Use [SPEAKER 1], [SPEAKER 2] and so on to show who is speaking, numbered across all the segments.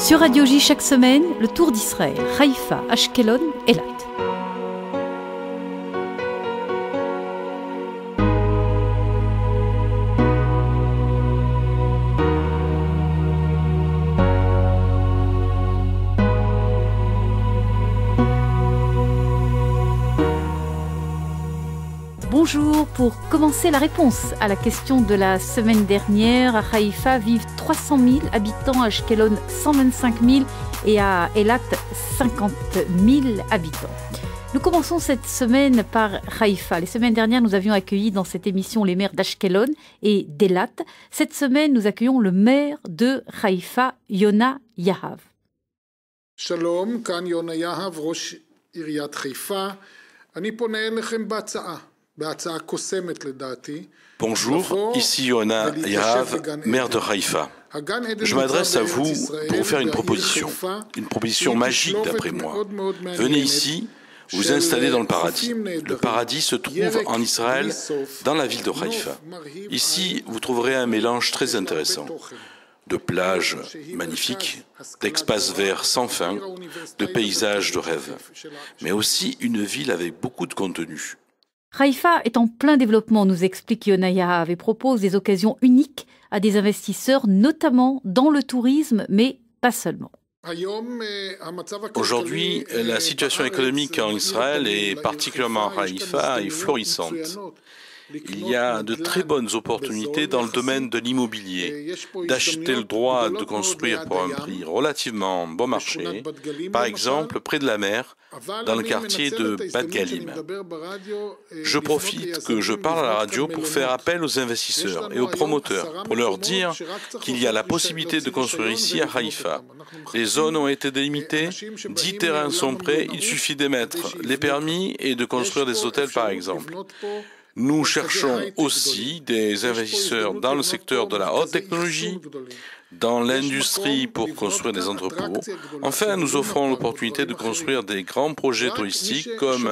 [SPEAKER 1] Sur Radio J chaque semaine, le tour d'Israël, Haïfa, Ashkelon, Eilat. Bonjour, pour commencer la réponse à la question de la semaine dernière, à Haïfa vivent 300 000 habitants, à Ashkelon 125 000 et à Eilat 50 000 habitants. Nous commençons cette semaine par Haïfa. Les semaines dernières, nous avions accueilli dans cette émission les maires d'Ashkelon et d'Eilat. Cette semaine, nous accueillons le maire de Haïfa, Yona Yahav.
[SPEAKER 2] Shalom, כאן יונה יהב, ראש עיריית חיפה. אני פונה אליכם בהצעה.
[SPEAKER 3] Bonjour, ici Yona Yahav, maire de Haïfa. Je m'adresse à vous pour vous faire une proposition magique d'après moi. Venez ici, vous installer dans le paradis. Le paradis se trouve en Israël, dans la ville de Haïfa. Ici, vous trouverez un mélange très intéressant de plages magnifiques, d'espaces verts sans fin, de paysages de rêve, mais aussi une ville avec beaucoup de contenu.
[SPEAKER 1] Haïfa est en plein développement, nous explique Yona Yahav, et propose des occasions uniques à des investisseurs, notamment dans le tourisme, mais pas seulement.
[SPEAKER 3] Aujourd'hui, la situation économique en Israël et particulièrement à Haïfa est florissante. Il y a de très bonnes opportunités dans le domaine de l'immobilier, d'acheter le droit de construire pour un prix relativement bon marché, par exemple près de la mer, dans le quartier de Bat Galim. Je profite que je parle à la radio pour faire appel aux investisseurs et aux promoteurs, pour leur dire qu'il y a la possibilité de construire ici à Haïfa. Les zones ont été délimitées, 10 terrains sont prêts, il suffit d'émettre les permis et de construire des hôtels par exemple. Nous cherchons aussi des investisseurs dans le secteur de la haute technologie, dans l'industrie pour construire des entrepôts. Enfin, nous offrons l'opportunité de construire des grands projets touristiques comme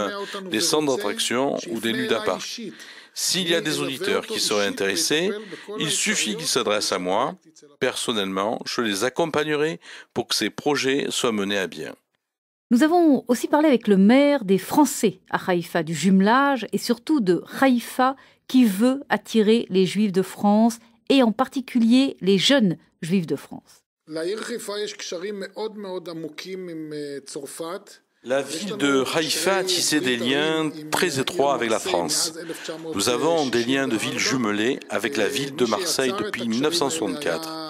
[SPEAKER 3] des centres d'attraction ou des ludas-parcs. S'il y a des auditeurs qui seraient intéressés, il suffit qu'ils s'adressent à moi. Personnellement, je les accompagnerai pour que ces projets soient menés à bien.
[SPEAKER 1] Nous avons aussi parlé avec le maire des Français à Haïfa, du jumelage et surtout de Haïfa qui veut attirer les Juifs de France et en particulier les jeunes Juifs de France.
[SPEAKER 3] La ville de Haïfa a tissé des liens très étroits avec la France. Nous avons des liens de ville jumelés avec la ville de Marseille depuis 1964.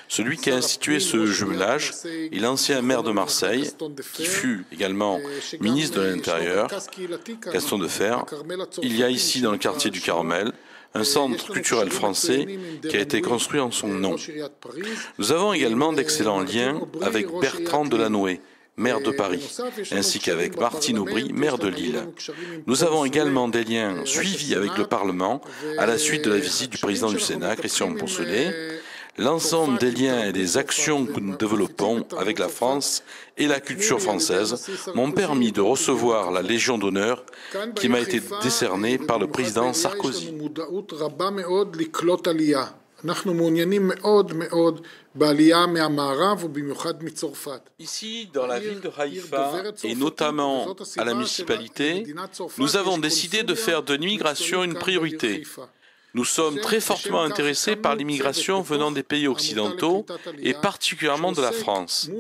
[SPEAKER 3] Celui qui a institué ce jumelage est l'ancien maire de Marseille, qui fut également ministre de l'Intérieur, Gaston Defferre. Il y a ici, dans le quartier du Carmel, un centre culturel français qui a été construit en son nom. Nous avons également d'excellents liens avec Bertrand Delanoë, maire de Paris, ainsi qu'avec Martine Aubry, maire de Lille. Nous avons également des liens suivis avec le Parlement à la suite de la visite du président du Sénat, Christian Poncelet. L'ensemble des liens et des actions que nous développons avec la France et la culture française m'ont permis de recevoir la Légion d'honneur qui m'a été décernée par le président Sarkozy. Ici, dans la ville de Haïfa, et notamment à la municipalité, nous avons décidé de faire de l'immigration une priorité. Nous sommes très fortement intéressés par l'immigration venant des pays occidentaux et particulièrement de la France.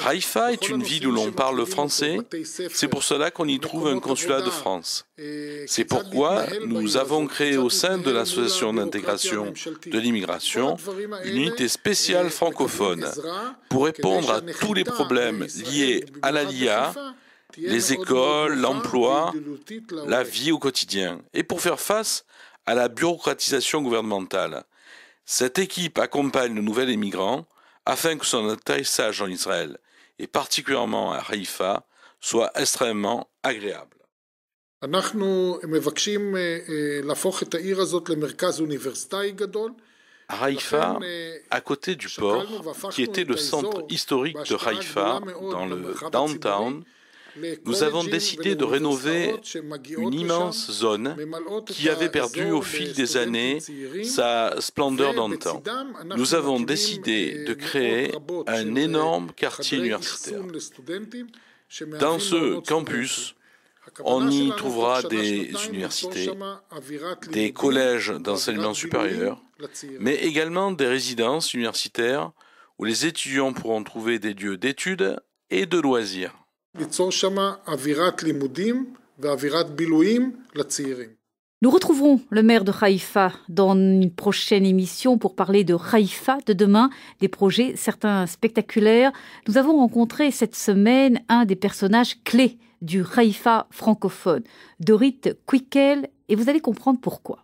[SPEAKER 3] Haïfa est une ville où l'on parle le français, c'est pour cela qu'on y trouve un consulat de France. C'est pourquoi nous avons créé au sein de l'association d'intégration de l'immigration une unité spéciale francophone pour répondre à tous les problèmes liés à l'ALIA, les écoles, l'emploi, la vie au quotidien, et pour faire face à la bureaucratisation gouvernementale. Cette équipe accompagne le nouvel immigrant afin que son atterrissage en Israël, et particulièrement à Haïfa, soit extrêmement agréable. À Haïfa, à côté du port, qui était le centre historique de Haïfa, dans le downtown, Nous avons décidé de rénover une immense zone qui avait perdu au fil des années sa splendeur d'antan. Nous avons décidé de créer un énorme quartier universitaire. Dans ce campus, on y trouvera des universités, des collèges d'enseignement supérieur, mais également des résidences universitaires où les étudiants pourront trouver des lieux d'études et de loisirs.
[SPEAKER 1] Nous retrouverons le maire de Haïfa dans une prochaine émission pour parler de Haïfa de demain, des projets, certains spectaculaires. Nous avons rencontré cette semaine un des personnages clés du Haïfa francophone, Dorit Quickel, et vous allez comprendre pourquoi.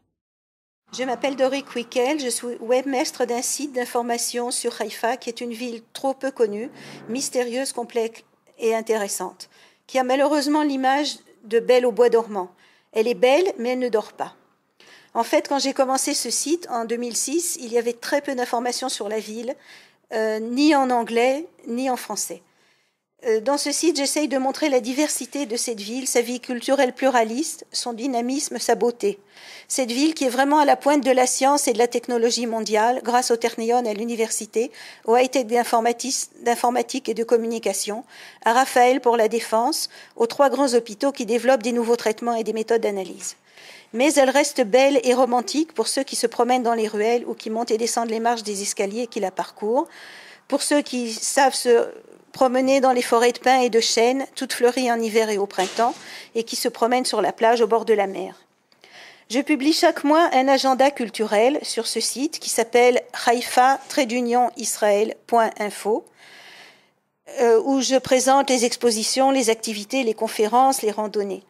[SPEAKER 4] Je m'appelle Dorit Quickel, je suis webmestre d'un site d'information sur Haïfa, qui est une ville trop peu connue, mystérieuse, complexe et intéressante, qui a malheureusement l'image de Belle au bois dormant. Elle est belle, mais elle ne dort pas. En fait, quand j'ai commencé ce site en 2006, il y avait très peu d'informations sur la ville, ni en anglais, ni en français. Dans ce site, j'essaye de montrer la diversité de cette ville, sa vie culturelle pluraliste, son dynamisme, sa beauté. Cette ville qui est vraiment à la pointe de la science et de la technologie mondiale, grâce au Ternion et à l'université, au high-tech d'informatique et de communication, à Raphaël pour la défense, aux 3 grands hôpitaux qui développent des nouveaux traitements et des méthodes d'analyse. Mais elle reste belle et romantique pour ceux qui se promènent dans les ruelles ou qui montent et descendent les marches des escaliers qui la parcourent, pour ceux qui savent se promener dans les forêts de pins et de chênes, toutes fleuries en hiver et au printemps, et qui se promènent sur la plage au bord de la mer. Je publie chaque mois un agenda culturel sur ce site qui s'appelle haifa-israel.info, où je présente les expositions, les activités, les conférences, les randonnées.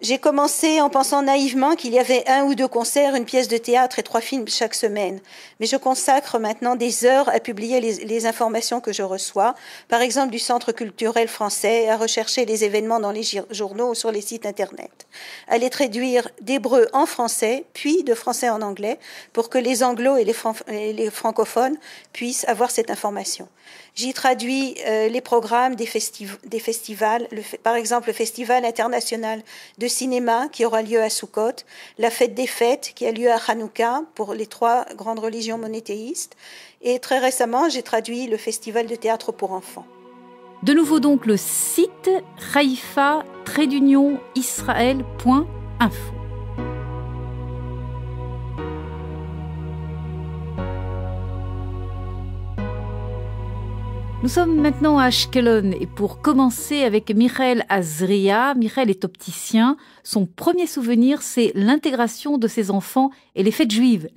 [SPEAKER 4] J'ai commencé en pensant naïvement qu'il y avait 1 ou 2 concerts, une pièce de théâtre et 3 films chaque semaine. Mais je consacre maintenant des heures à publier les informations que je reçois, par exemple du Centre culturel français, à rechercher les événements dans les journaux ou sur les sites Internet, à les traduire d'hébreu en français, puis de français en anglais, pour que les anglos et les francophones puissent avoir cette information. J'y traduis les programmes des festivals, par exemple le Festival international de cinéma qui aura lieu à Sukkot, la fête des fêtes qui a lieu à Hanouka pour les 3 grandes religions monothéistes, et très récemment j'ai traduit le Festival de théâtre pour enfants.
[SPEAKER 1] De nouveau donc le site haifa-israel.info. Nous sommes maintenant à Ashkelon et pour commencer avec Michael Azria. Michael est opticien. Son premier souvenir, c'est l'intégration de ses enfants et les fêtes juives.